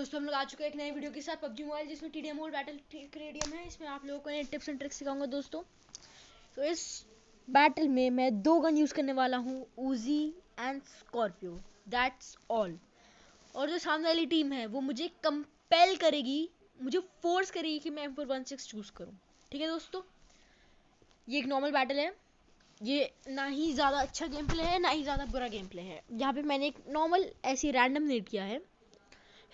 दोस्तों हम लोग आ चुके हैं एक नए वीडियो के साथ पबजी मोबाइल, जिसमें टीडीएम मोड बैटल क्रेडियम है। इसमें आप लोगों को ये टिप्स एंड ट्रिक्स सिखाऊंगा दोस्तों। तो इस बैटल में मैं 2 गन यूज़ करने वाला हूँ, उजी एंड स्कॉर्पियो, दैट्स ऑल। और जो सामने वाली टीम है वो मुझे कंपेल करेगी, मुझे फोर्स करेगी कि मैं M416 चूज़ करूँ। ठीक है दोस्तों, ये एक नॉर्मल बैटल है। ये ना ही ज़्यादा अच्छा गेम प्ले है ना ही ज़्यादा बुरा गेम प्ले है। यहाँ पे मैंने एक नॉर्मल ऐसी रैंडम नेट किया है,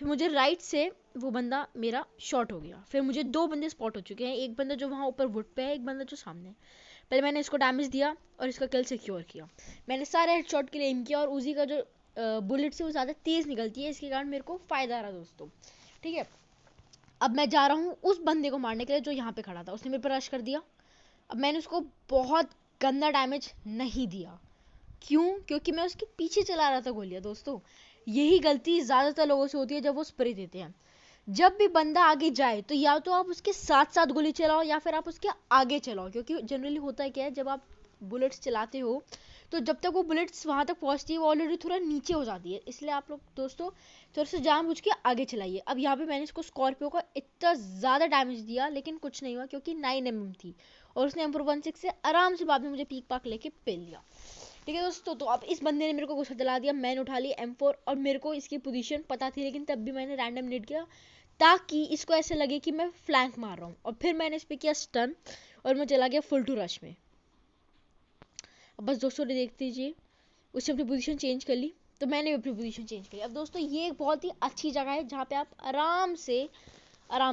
फिर मुझे राइट से वो बंदा मेरा शॉट हो गया। फिर मुझे 2 बंदे स्पॉट हो चुके हैं, एक बंदा जो वहाँ ऊपर वुड पे है, एक बंदा जो सामने है। पहले मैंने इसको डैमेज दिया और इसका किल सिक्योर किया। मैंने सारे हेडशॉट के लिए एम किया और उजी का जो बुलेट से वो ज़्यादा तेज़ निकलती है, इसके कारण मेरे को फ़ायदा रहा दोस्तों। ठीक है, अब मैं जा रहा हूँ उस बंदे को मारने के लिए जो यहाँ पे खड़ा था। उसने मेरे पर रश कर दिया। अब मैंने उसको बहुत गंदा डैमेज नहीं दिया। क्यों? क्योंकि मैं उसके पीछे चला रहा था गोलियां दोस्तों। यही गलती ज़्यादातर लोगों से होती है जब वो स्प्रे देते हैं। जब भी बंदा आगे जाए तो या तो आप उसके साथ साथ गोली चलाओ या फिर आप उसके आगे चलाओ, क्योंकि जनरली होता है क्या है, जब आप बुलेट्स चलाते हो तो जब तक वो बुलेट्स वहाँ तक पहुँचती है वो ऑलरेडी थोड़ा नीचे हो जाती है। इसलिए आप लोग दोस्तों थोड़ा सा जानबूझ के आगे चलाइए। अब यहाँ पे मैंने इसको स्कॉर्पियो का इतना ज़्यादा डैमेज दिया लेकिन कुछ नहीं हुआ, क्योंकि 9mm थी और उसने M416 से आराम से बाद में मुझे पीक पाक लेके पेल लिया। ठीक है दोस्तों, तो अब इस बंदे ने मेरे को गुस्सा दिला दिया। मैंने उठा ली M4 और मेरे को इसकी पोजीशन पता थी, लेकिन तब भी मैंने रैंडम नेट किया ताकि इसको ऐसे लगे कि मैं फ्लैंक मार रहा हूँ। और फिर मैंने इस पर किया स्टन और मैं चला गया फुल टू रश में। अब बस दोस्तों देख लीजिए, उसने अपनी पोजीशन चेंज कर ली तो मैंने भी अपनी पोजीशन चेंज कर ली। अब दोस्तों ये एक बहुत ही अच्छी जगह है जहाँ पे आप आराम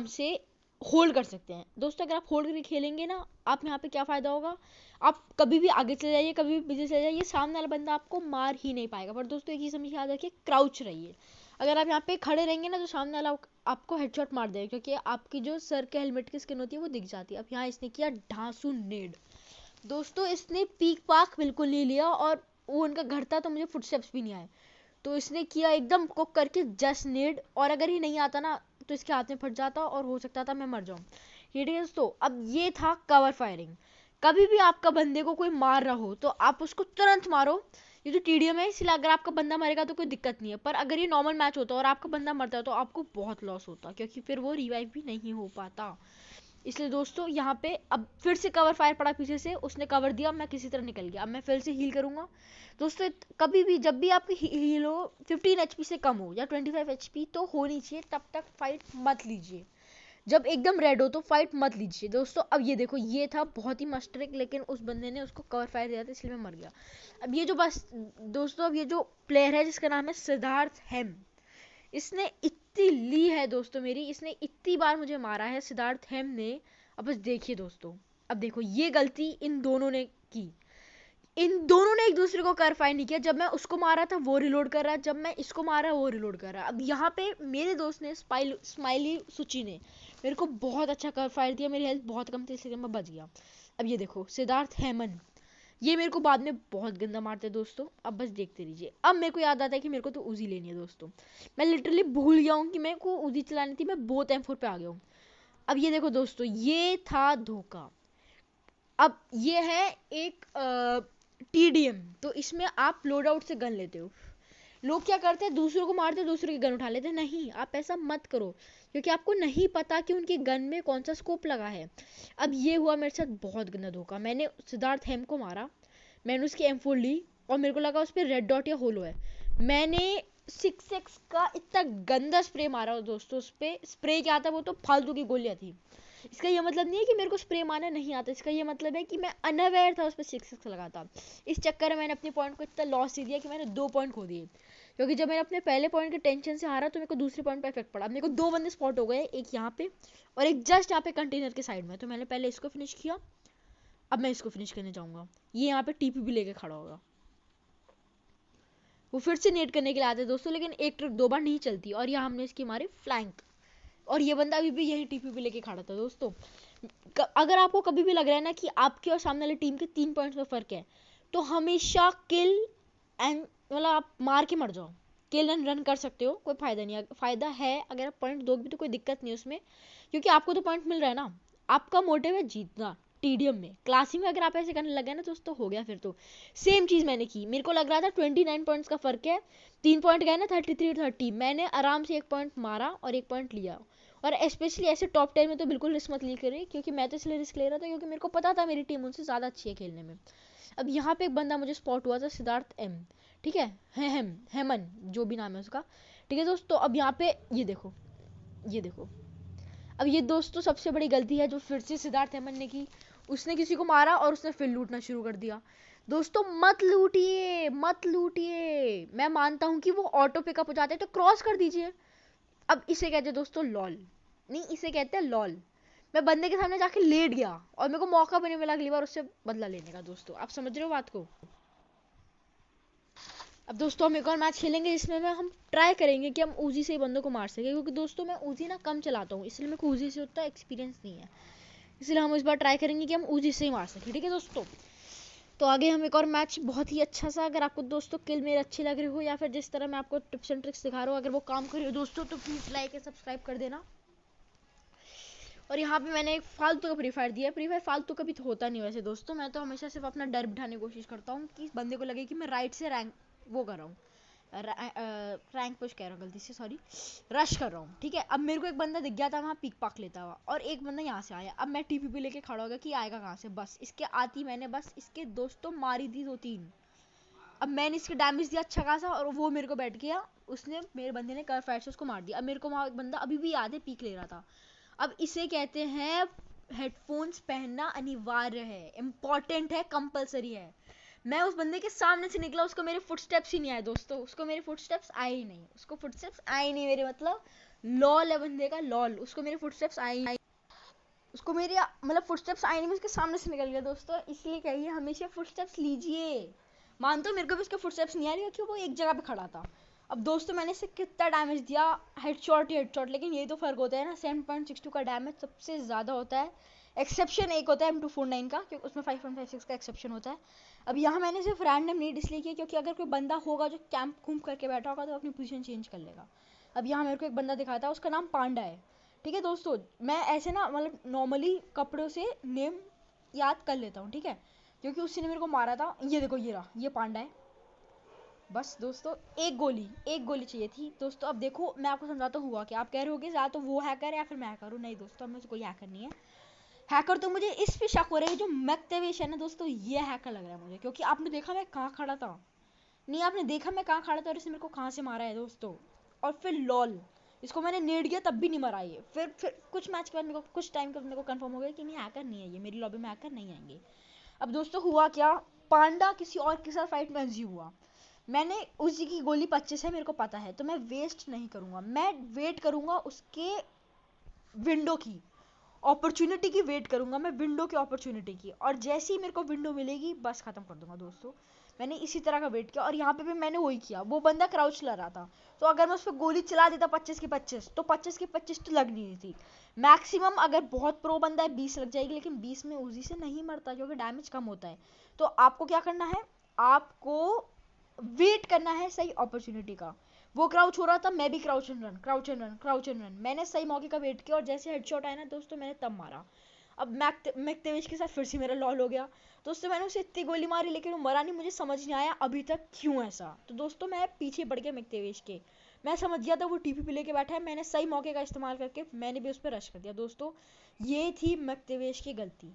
से होल्ड कर सकते हैं। दोस्तों अगर आप होल्ड करके खेलेंगे ना, आप यहाँ पे क्या फ़ायदा होगा, आप कभी भी आगे चले जाइए, कभी भी पीछे चले जाइए, सामने वाला बंदा आपको मार ही नहीं पाएगा। पर दोस्तों एक चीज़ हमेशा याद रखिए, क्राउच रहिए। अगर आप यहाँ पे खड़े रहेंगे ना तो सामने वाला आपको हेडशॉट मार देगा, क्योंकि आपकी जो सर के हेलमेट की स्किन होती है वो दिख जाती है। अब यहाँ इसने किया ढांसू नेड दोस्तों, इसने पीक पाक बिल्कुल नहीं लिया और वो उनका घर था तो मुझे फुटस्टेप्स भी नहीं आए। तो इसने किया एकदम कुक करके जस्ट नेड, और अगर ये नहीं आता ना तो इसके हाथ में फट जाता और हो सकता था मैं मर जाऊं। ठीक है दोस्तों, अब ये था कवर फायरिंग। कभी भी आपका बंदे को कोई मार रहा हो तो आप उसको तुरंत मारो। ये तो टीडीएम है, इसलिए अगर आपका बंदा मरेगा तो कोई दिक्कत नहीं है, पर अगर ये नॉर्मल मैच होता और आपका बंदा मरता है तो आपको बहुत लॉस होता, क्योंकि फिर वो रिवाइव भी नहीं हो पाता। इसलिए दोस्तों यहाँ पे अब फिर से कवर फायर पड़ा पीछे से, उसने कवर दिया, मैं किसी तरह निकल गया। अब मैं फिर से हील करूंगा दोस्तों। कभी भी जब भी आपकी हील हो 15 HP से कम हो या 25 HP तो होनी चाहिए, तब तक फाइट मत लीजिए। जब एकदम रेड हो तो फाइट मत लीजिए दोस्तों। अब ये देखो, ये था बहुत ही मस्त ट्रिक, लेकिन उस बंदे ने उसको कवर फायर दिया था इसलिए मैं मर गया। अब ये जो बस दोस्तों, अब ये जो प्लेयर है जिसका नाम है सिद्धार्थ हेम, इसने इतनी ली है दोस्तों मेरी, इसने इतनी बार मुझे मारा है सिद्धार्थ हेम ने। अब बस देखिए दोस्तों, अब देखो ये गलती इन दोनों ने की। इन दोनों ने एक दूसरे को कर फायर नहीं किया। जब मैं उसको मारा था वो रिलोड कर रहा है, जब मैं इसको मारा वो रिलोड कर रहा है। अब यहाँ पे मेरे दोस्त ने स्माइली सुची ने मेरे को बहुत अच्छा कर फायर दिया, मेरी हेल्थ बहुत कम थी इसलिए मैं बच गया। अब ये देखो सिद्धार्थ हेमन, ये मेरे को बाद में बहुत गंदा मारते हैं दोस्तों। अब बस देखते रहिए। अब मेरे को याद आता है कि मेरे को तो उजी लेनी है दोस्तों। मैं लिटरली भूल गया हूँ कि मेरे को उजी चलानी थी, मैं बोथ M4 पे आ गया हूँ। अब ये देखो दोस्तों, ये था धोखा। अब ये है एक TDM, तो इसमें आप लोड आउट से गन लेते हो। लोग क्या करते हैं, दूसरों को मारते, दूसरों की गन उठा लेते हैं। नहीं, आप ऐसा मत करो, क्योंकि आपको नहीं पता कि उनकी गन में कौन सा स्कोप लगा है। अब ये हुआ मेरे साथ बहुत गंदा धोखा। मैंने सिद्धार्थ हेम को मारा, मैंने उसकी M4 ली और मेरे को लगा उस पर रेड डॉट या होलो है। मैंने 6x का इतना गंदा स्प्रे मारा दोस्तों। उस पर स्प्रे क्या था, वो तो फालतू की गोलियां थी। इसका ये मतलब नहीं है कि मेरे को स्प्रे मारना नहीं आता, इसका ये मतलब है कि मैं अनअवेयर था उस पर 6x लगा था। इस चक्कर में मैंने अपने पॉइंट को इतना लॉस दे दिया कि मैंने 2 पॉइंट खो दिए, क्योंकि जब मैंने अपने पहले पॉइंट के टेंशन से हारा तो मेरे को दूसरे पॉइंट पे इफेक्ट पड़ा। मेरे को 2 बंदे स्पॉट हो गए, एक यहाँ पे और एक जस्ट यहाँ पे कंटेनर के साइड में। तो मैंने पहले इसको फिनिश किया, अब मैं इसको फिनिश करने जाऊंगा। ये यहाँ पे TP भी लेके खड़ा होगा, वो फिर से नेट करने के लिए आते हैं दोस्तों, लेकिन एक ट्रिक 2 बार नहीं चलती। और यहाँ हमने इसकी मारी फ्लैंक, और ये बंदा अभी भी यही TP लेके खड़ा था दोस्तों। अगर आपको कभी भी लग रहा है ना कि आपके और सामने वाली टीम के 3 पॉइंट्स में फर्क है, तो हमेशा किल एंड मतलब आप मार के मर जाओ। किल एंड रन कर सकते हो, कोई फायदा नहीं है। फायदा है अगर आप पॉइंट दोगे भी तो कोई दिक्कत नहीं है उसमें, क्योंकि आपको तो पॉइंट मिल रहा है ना। आपका मोटिव है जीतना, टीडीएम में। क्लासिक में अगर आप ऐसे करने लगे ना दोस्तों, हो गया फिर तो। सेम चीज़ मैंने की, मेरे को लग रहा था 29 पॉइंट्स का फ़र्क है, 3 पॉइंट गए ना 33 30, मैंने आराम से 1 पॉइंट मारा और 1 पॉइंट लिया। और स्पेशली ऐसे टॉप 10 में तो बिल्कुल रिस्क मत ली करें, क्योंकि मैं तो इसलिए रिस्क ले रहा था क्योंकि मेरे को पता था मेरी टीम उनसे ज़्यादा अच्छी है खेलने में। अब यहाँ पे एक बंदा मुझे स्पॉट हुआ था, सिद्धार्थ एम, ठीक है, हेमन जो भी नाम है उसका, ठीक है दोस्तों। अब यहाँ पे ये देखो, ये देखो, अब ये दोस्तों सबसे बड़ी गलती है जो फिर से सिद्धार्थ हेमन ने की। उसने किसी को मारा और उसने फिर लूटना शुरू कर दिया। दोस्तों मत लूटिए, मत लूटिए। मैं मानता हूँ कि वो ऑटो पिकअप हो जाते हैं तो क्रॉस कर दीजिए। अब इसे कहते हैं दोस्तों लॉल, नहीं इसे कहते हैं लॉल। मैं बंदे के सामने जाके लेट गया और मेरे को मौका भी नहीं मिला अगली बार उससे बदला लेने का। दोस्तों आप समझ रहे हो बात को। अब दोस्तों हम एक और मैच खेलेंगे जिसमें हम ट्राई करेंगे कि हम ऊजी से ही बंदों को मार सके, क्योंकि दोस्तों मैं ऊजी ना कम चलाता हूँ, इसलिए मेरे को ऊजी से उतना एक्सपीरियंस नहीं है। इसलिए हम इस बार ट्राई करेंगे कि हम ऊजी से ही मार सकें, ठीक है दोस्तों। तो आगे हम एक और मैच बहुत ही अच्छा सा, अगर आपको दोस्तों किल मेरे अच्छे लग रहे हो या फिर जिस तरह मैं आपको टिप्स एंड ट्रिक्स दिखा रहा हूँ अगर वो काम कर रही हो दोस्तों, तो प्लीज़ लाइक एंड सब्सक्राइब कर देना। और यहाँ पे मैंने एक फालतू का फ्री फायर दिया है। फ्री फायर फालतू का भी तो होता नहीं वैसे दोस्तों, मैं तो हमेशा सिर्फ अपना डर बिठाने की कोशिश करता हूँ कि बंदे को लगे कि मैं राइट से रैंक वो कर रहा हूँ, रैंक पुश कह रहा हूँ गलती से, सॉरी, रश कर रहा हूँ, ठीक है। अब मेरे को एक बंदा दिख गया था वहाँ पीक पाक लेता हुआ, और एक बंदा यहाँ से आया। अब मैं टीपीपी लेके खड़ा हो गया कि आएगा कहाँ से, बस इसके आती मैंने बस इसके दोस्तों मारी दी 2-3। अब मैंने इसके डैमेज दिया अच्छा खासा और वो मेरे को बैठ गया, उसने मेरे बंदे ने कर फायर से उसको मार दिया। अब मेरे को वहाँ एक बंदा अभी भी याद है पीक ले रहा था। अब इसे कहते हैं हेडफोन्स पहनना अनिवार्य है, इम्पॉर्टेंट है, कंपलसरी है। मैं उस बंदे के सामने से निकला, उसको मेरे फुटस्टेप्स ही नहीं आए दोस्तों, उसको मेरे फुटस्टेप्स आए ही नहीं, उसको फुटस्टेप्स आए ही नहीं मेरे, मतलब लॉल है बंदे का, लॉल, उसको मेरे फुटस्टेप्स आए ही नहीं, उसको मेरे मतलब फुटस्टेप्स आए नहीं, मैं उसके सामने से निकल गया दोस्तों। इसलिए कहिए हमेशा फुटस्टेप्स लीजिए। मानता हूँ मेरे को भी उसके फुटस्टेप्स नहीं आ रही क्योंकि वो एक जगह पे खड़ा था। अब दोस्तों मैंने इसे कितना डैमेज दिया, हेडशॉट ही हेडशॉट, लेकिन ये तो फर्क होता है ना, 7.62 का डैमेज सबसे ज़्यादा होता है। एक्सेप्शन एक होता है M249 का, क्योंकि उसमें 5.56 का एक्सेप्शन होता है। अब यहाँ मैंने सिर्फ रैंडम नीड इसलिए किया क्योंकि अगर कोई बंदा होगा जो कैंप घूम करके बैठा होगा तो अपनी पोजीशन चेंज कर लेगा। अब यहाँ मेरे को एक बंदा दिखा था, उसका नाम पांडा है, ठीक है दोस्तों। मैं ऐसे ना मतलब नॉर्मली कपड़ों से नेम याद कर लेता हूँ, ठीक है, क्योंकि उसने मेरे को मारा था। ये देखो ये रहा, ये पांडा है। बस दोस्तों एक गोली चाहिए थी दोस्तों। अब देखो मैं आपको समझाता हूँ हुआ क्या। आप कह रहे होगे या तो वो हैकर है या फिर मैं हैकर हूँ। नहीं दोस्तों, मुझे कोई हैकर नहीं है। हैकर तो मुझे इस पे शक हो रहा है, जो मैक्टेवेश है ना दोस्तों, ये हैकर लग रहा है मुझे, क्योंकि आपने देखा मैं कहाँ खड़ा था, नहीं आपने देखा मैं कहाँ खड़ा था और इसने मेरे को कहाँ से मारा है दोस्तों। और फिर लॉल, इसको मैंने नेड किया तब भी नहीं मरा ये। फिर कुछ मैच के बाद मेरे को, कुछ टाइम के बाद मेरे को कंफर्म हो गया कि नहीं हैकर नहीं है ये, मेरी लॉबी में हैकर नहीं आएंगे। अब दोस्तों हुआ क्या, पांडा किसी और के साथ फाइट में एंजी हुआ। मैंने उसी की गोली 25 है मेरे को पता है, तो मैं वेस्ट नहीं करूंगा, मैं वेट करूंगा उसके विंडो की अपॉर्चुनिटी की, वेट करूंगा मैं विंडो की अपॉर्चुनिटी की, और जैसे ही मेरे को विंडो मिलेगी बस खत्म कर दूंगा दोस्तों। मैंने इसी तरह का वेट किया और यहाँ पे भी मैंने वही किया। वो बंदा क्राउच लगा रहा था, तो अगर मैं उस पर गोली चला देता 25 की 25, तो 25 की 25 तो लग नहीं थी। मैक्सिमम अगर बहुत प्रो बंदा है 20 लग जाएगी, लेकिन 20 में उजी से नहीं मरता क्योंकि डैमेज कम होता है। तो आपको क्या करना है, आपको वेट करना है सही अपॉर्चुनिटी का। वो क्राउच हो रहा था, मैं भी crouch and run, crouch and run, crouch and run, मैंने सही मौके का वेट किया और जैसे हेडशॉट आया ना दोस्तों मैंने तब मारा। अब मैक्टेवेश के साथ फिर से मेरा लॉल हो गया दोस्तों। मैंने उसे इतनी गोली मारी लेकिन वो मरा नहीं, मुझे समझ नहीं आया अभी तक क्यों ऐसा। तो दोस्तों मैं पीछे पड़ गया मैक्टेवेश के, मैं समझ गया था वो टीपीपी लेके बैठा है, मैंने सही मौके का इस्तेमाल करके मैंने भी उस पर रश कर दिया दोस्तों। ये थी मैक्टेवेश की गलती।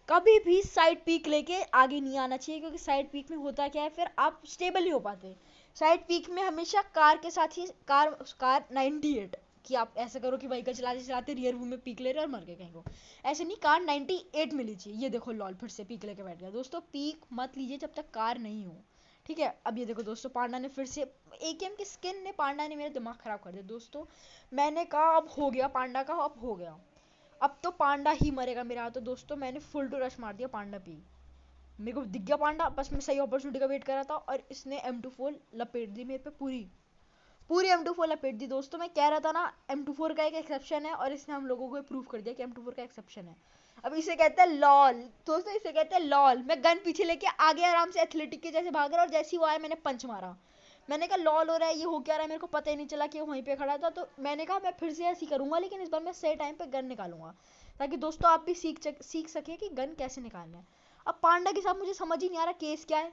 कभी भी साइड पीक लेके आगे नहीं आना चाहिए, क्योंकि साइड पीक में होता क्या है, फिर आप स्टेबल नहीं हो पाते। साइड पीक में हमेशा कार के साथ ही कार 98 कि आप ऐसा करो कि व्हीकल चलाते चलाते रियर व्यू में पीक ले रहे और मर गए कहीं को, ऐसे नहीं, कार 98 में लीजिए। ये देखो लॉल फिर से पीक लेके बैठ गया दोस्तों। पीक मत लीजिए जब तक कार नहीं हो, ठीक है। अब ये देखो दोस्तों पांडा ने फिर से, एकेएम की स्किन ने पांडा ने मेरा दिमाग खराब कर दिया दोस्तों। मैंने कहा अब हो गया पांडा का, अब हो गया, अब तो पांडा ही मरेगा मेरा। तो दोस्तों मैंने फुल टू रश मार दिया पांडा पे, मेरे को दिख गया पांडा, बस मैं सही अपॉर्चुनिटी का वेट कर रहा था और इसने M24 लपेट दी मेरे पे, पूरी पूरी M24 लपेट दी दोस्तों। मैं कह रहा था ना M24 का एक एक्सेप्शन है, और इसने हम लोगों को प्रूव कर दिया कि M24 का एक्सेप्शन है। अब इसे कहते हैं लॉल दोस्तों, इसे कहते हैं लॉल। मैं गन पीछे लेके आगे आराम से एथलेटिक के जैसे भाग रहा, और जैसे ही वो आया मैंने पंच मारा। मैंने कहा लॉल हो रहा है, ये हो क्या रहा है, मेरे को पता ही नहीं चला कि वो वहीं पे खड़ा था। तो मैंने कहा मैं फिर से ऐसे ही करूंगा, लेकिन इस बार मैं सही टाइम पे गन निकालूंगा। ताकि दोस्तों आप भी सीख सके कि गन कैसे निकालना है। अब पांडा के साथ मुझे समझ ही नहीं आ रहा केस क्या है।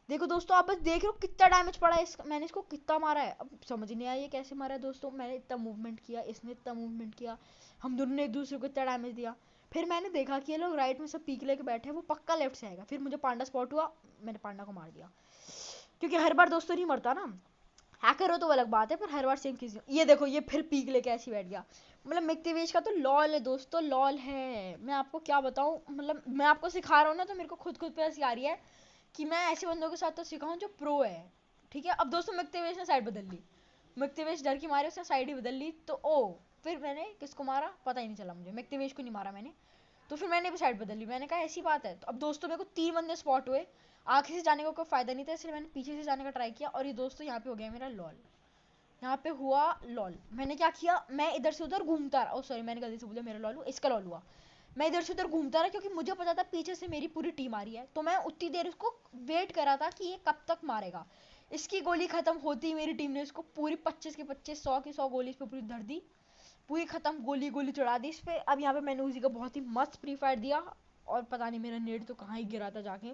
देखो दोस्तों, आप बस देख रहे हो कितना डैमेज पड़ा है मैंने इसको कितना मारा है। अब समझ नहीं आया ये कैसे मारा है दोस्तों। मैंने इतना मूवमेंट किया, इसने इतना मूवमेंट किया, हम दोनों ने एक दूसरे को इतना डैमेज दिया। फिर मैंने देखा कि ये लोग राइट में सब पीक लेके बैठे हैं, वो पक्का लेफ्ट से आएगा। फिर मुझे पांडा स्पॉट हुआ, मैंने पांडा को मार दिया। क्योंकि हर बार दोस्तों नहीं मरता ना, हैकर हो तो अलग बात है, पर हर बार सेम चीज। ये देखो ये फिर पीक लेके ऐसे बैठ गया। मतलब मिक्तिवेश का तो लॉल है दोस्तों, लॉल है। मैं आपको क्या बताऊं, मतलब मैं आपको सिखा रहा हूँ ना तो मेरे को खुद पे हंसी आ रही है कि मैं ऐसे बंदों के साथ तो सिखाऊं जो प्रो है। ठीक है, अब दोस्तों मिक्तिवेश ने साइड बदल ली। मिक्तिवेश डर की मारे उसने साइड ही बदल ली। तो ओ फिर मैंने किसको मारा पता ही नहीं चला मुझे, मिक्तिवेश को नहीं मारा मैंने। तो फिर मैंने भी साइड बदल ली। मैंने कहा ऐसी बात है। तो अब दोस्तों मेरे को 3 बंदे स्पॉट हुए। आगे से जाने का कोई फायदा नहीं था, इसलिए मैंने पीछे से जाने का ट्राई किया। और ये दोस्तों यहाँ पे हो गया मेरा लॉल। यहाँ पे हुआ लॉल। मैंने क्या किया, मैं इधर से उधर घूमता रहा। ओ सॉरी, मैंने गलती से बोला मेरा लॉल हुआ, इसका लॉल हुआ। मैं इधर से उधर घूमता रहा क्योंकि मुझे पता था पीछे से मेरी पूरी टीम आ रही है। तो मैं उतनी देर उसको वेट करा था कि ये कब तक मारेगा। इसकी गोली खत्म होती ही मेरी टीम ने इसको पूरी 25 की 25 100 की 100 गोली इस पे पूरी धर दी। पूरी खत्म, गोली गोली चढ़ा दी इस पे। अब यहाँ पे मैंने उसी का बहुत ही मस्त प्री फायर दिया। और पता नहीं मेरा नेट तो कहाँ ही गिरा था जाके।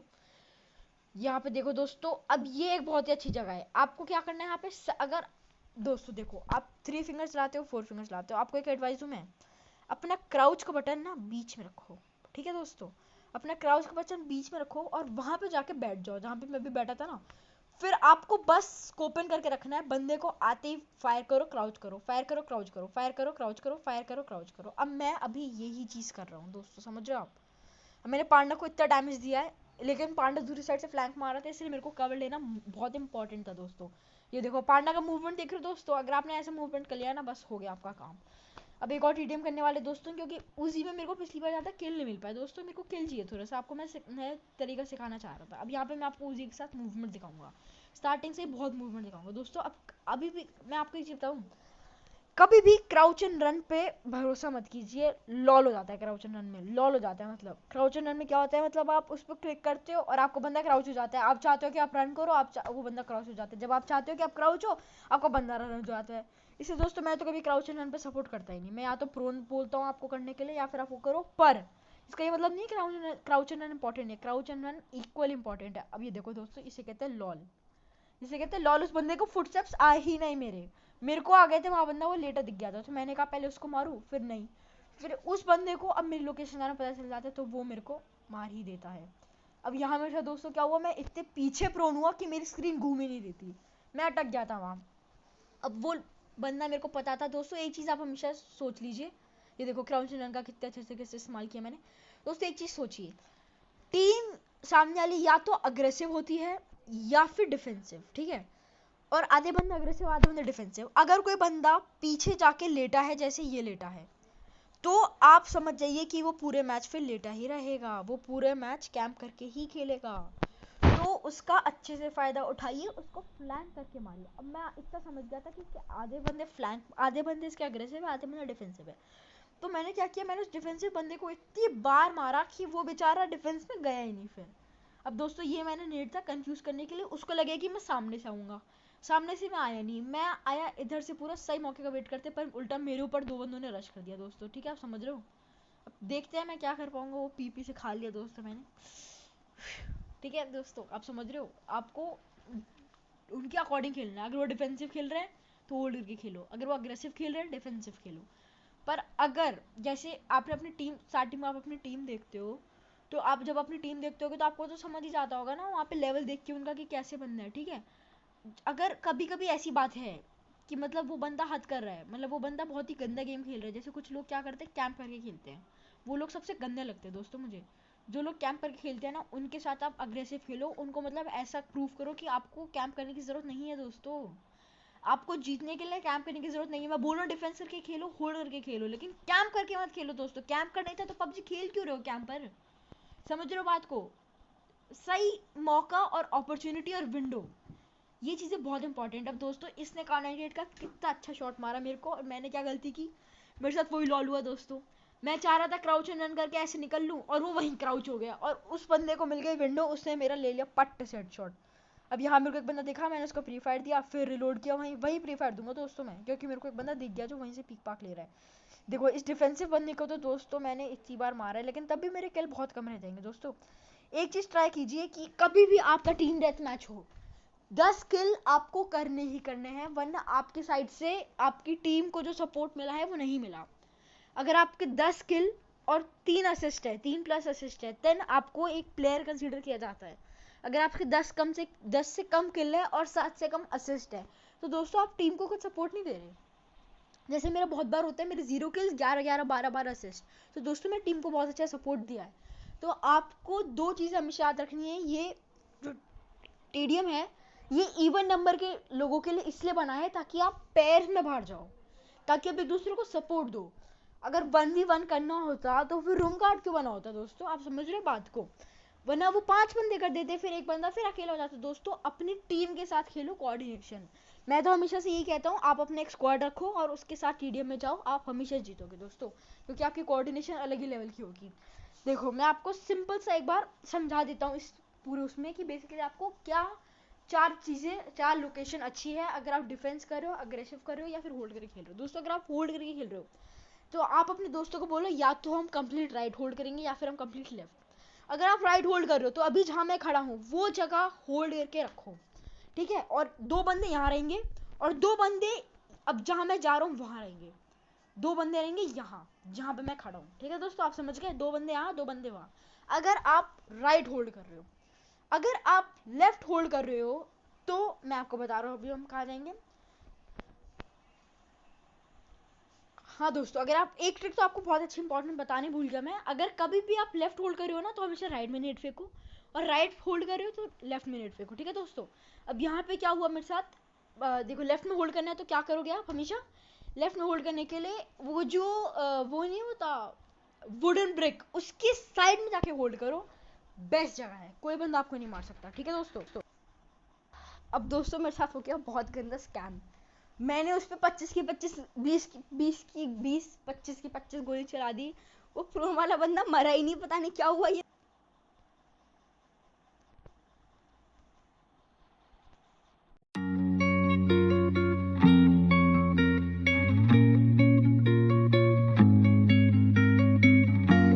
यहाँ पे देखो दोस्तों, अब ये एक बहुत ही अच्छी जगह है। आपको क्या करना है यहाँ पे, अगर दोस्तों देखो आप 3 फिंगर्स लाते हो 4 फिंगर्स लाते हो, आपको एक एडवाइस दूं मैं, अपना क्राउच का बटन ना बीच में रखो। ठीक है दोस्तों, अपना क्राउच का बटन बीच में रखो और वहां पे जाके बैठ जाओ जहां पे मैं भी बैठा था ना। फिर आपको बस ओपन करके रखना है, बंदे को आते ही फायर करो क्राउच करो, फायर करो क्राउच करो, फायर करो क्राउच करो, फायर करो क्राउच करो। अब मैं अभी यही चीज कर रहा हूँ दोस्तों, समझ रहे हो आप। मैंने पांडा को इतना डैमेज दिया है, लेकिन पांडा दूसरी साइड से फ्लैंक मारा था, इसलिए मेरे को कवर लेना बहुत इंपॉर्टेंट था दोस्तों। ये देखो पांडा का मूवमेंट देख रहे हो दोस्तों, अगर आपने ऐसे मूवमेंट कर लिया ना बस हो गया आपका काम। अब एक और टीडीएम करने वाले दोस्तों, क्योंकि उसी में मेरे को पिछली बार ज़्यादा किल नहीं मिल पाया दोस्तों। मेरे को किल चाहिए थोड़ा सा, आपको मैं नया तरीका सिखाना चाह रहा था। अब यहाँ पे मैं आपको उसी के साथ मूवमेंट दिखाऊंगा, स्टार्टिंग से ही बहुत मूवमेंट दिखाऊंगा दोस्तों। अब अभी भी मैं आपको ये चीज़ बताऊँ, कभी भी क्राउच एंड रन पे भरोसा मत कीजिए। लॉल हो जाता है क्राउच एंड रन में, लॉल हो जाता है। मतलब क्राउच एंड रन में क्या होता है, मतलब आप उस पर क्लिक करते हो और आपको बंदा क्राउच हो जाता है। आप चाहते हो कि आप रन करो, वो बंदा क्राउच हो जाता है। जब आप चाहते हो कि आप क्राउच हो, आपका बंदा रन हो जाता है। इसलिए दोस्तों मैं तो कभी क्राउच एंड रन पे सपोर्ट करता ही नहीं। मैं या तो प्रोन बोलता हूँ आपको करने के लिए, या फिर आप वो करो। पर इसका ये मतलब नहीं क्राउच एंड रन इंपॉर्टेंट है, crouch and run equal important है। अब ये देखो दोस्तों, इसे कहते हैं लॉल। जिसे कहते हैं लॉल। उस बंदे को फुटस्टेप्स आ ही नहीं, मेरे को आ गए थे वहां, बंदा वो लेटा दिख गया था। तो मैंने कहा पहले उसको मारूं, फिर नहीं, फिर उस बंदे को अब मेरी लोकेशन का पता चल जाता है तो वो मेरे को मार ही देता है। अब यहाँ मेरे साथ दोस्तों क्या हुआ, मैं इतने पीछे प्रोन हुआ कि मेरी स्क्रीन घूम ही नहीं देती, मैं अटक गया था वहां। अब वो बंदा मेरे को पता था दोस्तों। एक चीज आप हमेशा सोच लीजिए, ये देखो क्राउच रन का कितने अच्छे से इस्तेमाल किया मैंने दोस्तों। एक चीज सोचिए, टीम सामने वाली या तो अग्रेसिव होती है या फिर डिफेंसिव, ठीक है। और आधे बंदे अग्रेसिव आधे बंदे डिफेंसिव। अगर कोई बंदा पीछे जाके लेटा है, जैसे ये लेटा है, तो आप समझ जाइए कि वो पूरे मैच फिर लेटा ही रहेगा, वो पूरे मैच कैंप करके ही खेलेगा। तो उसका अच्छे से फायदा उठाइए, उसको फ्लैंक करके मारिए। अब मैं इतना समझ गया था कि इसके आधे बंदे इसके अग्रेसिव है, आधे बंदे डिफेंसिव है। तो मैंने क्या किया, मैंने उस डिफेंसिव बंदे को इतनी बार मारा कि वो बेचारा डिफेंस में गया ही नहीं फिर। अब दोस्तों ये मैंने नेट था कंफ्यूज करने के लिए, उसको लगे कि मैं सामने से आऊंगा, सामने से मैं आया नहीं। मैं आया इधर से पूरा सही मौके का वेट करते, पर उल्टा मेरे ऊपर 2 बंदों ने रश कर दिया दोस्तों। ठीक है, आप समझ रहे हो। अब देखते हैं मैं क्या कर पाऊंगा। वो पीपी से खा लिया दोस्तों मैंने। ठीक है दोस्तों, आप समझ रहे हो, आपको उनके अकॉर्डिंग खेलना है। अगर वो डिफेंसिव खेल रहे हैं तो होल्ड करके खेलो, अगर वो अग्रेसिव खेल रहे हैं डिफेंसिव खेलो। पर अगर जैसे आपने अपनी टीम स्टार्टिंग में आप अपनी टीम देखते हो, तो आप जब अपनी टीम देखते होगे तो आपको तो समझ ही जाता होगा ना वहाँ पे लेवल देख के उनका कि कैसे बंदा है। ठीक है, अगर कभी कभी ऐसी बात है कि मतलब वो बंदा हद कर रहा है, मतलब वो बंदा बहुत ही गंदा गेम खेल रहा है, जैसे कुछ लोग क्या करते हैं कैंप करके खेलते हैं, वो लोग सबसे गंदे लगते हैं दोस्तों मुझे। जो लोग कैंप करके खेलते हैं ना, उनके साथ आप अग्रेसिव खेलो, उनको मतलब ऐसा प्रूव करो कि आपको कैंप करने की जरूरत नहीं है दोस्तों। आपको जीतने के लिए कैंप करने की जरूरत नहीं है। मैं बोल रहा हूँ डिफेंस करके खेलो, होल्ड करके खेलो, लेकिन कैंप करके मत खेलो दोस्तों। कैंप कर नहीं था तो पबजी खेल क्यों रहे हो कैंप पर, समझ रहे हो बात को। सही मौका और अपॉर्चुनिटी और विंडो, ये चीज़ें बहुत इंपॉर्टेंट। अब दोस्तों इसने Kar98 का कितना अच्छा शॉट मारा मेरे को, और मैंने क्या गलती की, मेरे साथ वही लॉल हुआ दोस्तों। मैं चाह रहा था क्राउच एंड रन करके ऐसे निकल लूं, और वो वहीं क्राउच हो गया और उस बंदे को मिल गई विंडो, उसने मेरा ले लिया पट्ट से हेडशॉट। अब यहाँ मेरे को एक बंदा दिखा, मैंने उसको प्री फायर दिया, फिर रिलोड किया, वहीं प्री फायर दूंगा दोस्तों मैं, क्योंकि मेरे को एक बंदा दिख गया जो वहीं से पीक पाक ले रहा है। देखो इस डिफेंसिव बंदे को तो दोस्तों मैंने इतनी बार मारा है, लेकिन तब भी मेरे किल बहुत कम रह जाएंगे दोस्तों। एक चीज ट्राई कीजिए कि कभी भी आपका टीम डेथ मैच हो, 10 किल आपको करने ही करने हैं, वरना आपकी साइड से आपकी टीम को जो सपोर्ट मिला है वो नहीं मिला। अगर आपके 10 किल और 3 असिस्ट है, 3 प्लस असिस्ट है, देन आपको एक प्लेयर कंसीडर किया जाता है। अगर आपके 10 से कम किल है और 7 से कम असिस्ट है, तो दोस्तों आप टीम को कुछ सपोर्ट नहीं दे रहे। जैसे मेरा बहुत बार होता है, मेरे 0 किल्स 11 12 असिस्ट, तो दोस्तों मैं टीम को बहुत अच्छा सपोर्ट दिया है। तो आपको दो चीज़ें हमेशा याद रखनी है, ये जो टीडीएम है ये इवन नंबर के लोगों के लिए इसलिए बना है ताकि आप पैर में बाहर जाओ, ताकि आप एक दूसरे को सपोर्ट दो। अगर 1v1 करना होता तो फिर रूम कार्ड क्यों बना होता दोस्तों, आप समझ रहे हो बात को, वरना वो 5 बंदे कर देते, फिर एक बंदा फिर अकेला हो जाता। दोस्तों अपनी टीम के साथ खेलो, कोऑर्डिनेशन। मैं तो हमेशा से यही कहता हूँ, आप अपने एक स्क्वाड रखो और उसके साथ टीडीएम में जाओ, आप हमेशा जीतोगे दोस्तों, क्योंकि आपकी कोऑर्डिनेशन अलग ही लेवल की होगी। देखो मैं आपको सिंपल सा एक बार समझा देता हूँ इस पूरे उसमें कि बेसिकली आपको क्या चार लोकेशन अच्छी है अगर आप डिफेंस कर रहे हो, अग्रेसिव कर रहे हो या फिर होल्ड करके खेल रहे हो। दोस्तों अगर आप होल्ड करके खेल रहे हो तो आप अपने दोस्तों को बोलो या तो हम कंप्लीट राइट होल्ड करेंगे या फिर हम कंप्लीट लेफ्ट। अगर आप राइट होल्ड कर रहे हो तो अभी जहां मैं खड़ा हूँ वो जगह होल्ड करके रखो, ठीक है, और 2 बंदे यहाँ रहेंगे और 2 बंदे अब जहां मैं जा रहा हूँ वहां रहेंगे, 2 बंदे रहेंगे यहाँ जहां पे मैं खड़ा हूँ, ठीक है दोस्तों, आप समझ गए, 2 बंदे यहाँ 2 बंदे वहां। अगर आप राइट होल्ड कर रहे हो, अगर आप लेफ्ट होल्ड कर रहे हो तो मैं आपको बता रहा हूँ अभी हम कहाँ जाएंगे। हाँ दोस्तों, अगर आप एक ट्रिक तो आपको बहुत अच्छी इंपॉर्टेंट बताने भूल गया मैं, अगर कभी भी आप लेफ्ट होल्ड कर रहे हो ना तो हमेशा राइट में नेट फेंको, और राइट होल्ड कर रहे हो तो लेफ्ट में नेट फेंको, ठीक है दोस्तों। अब यहाँ पे क्या हुआ मेरे साथ, देखो लेफ्ट में होल्ड करना है तो क्या करोगे आप, हमेशा लेफ्ट में होल्ड करने के लिए वो जो वो नहीं होता वुडन ब्रिक, उसके साइड में जाके होल्ड करो, बेस्ट जगह है, कोई बंदा आपको नहीं मार सकता, ठीक है दोस्तों। अब दोस्तों मेरे साथ हो गया बहुत गंदा स्कैम, मैंने उस पर 25 की 25 20 की 20 की 20 25 की 25 गोली चला दी, वो प्रो वाला बंदा मरा ही नहीं, पता नहीं क्या हुआ ये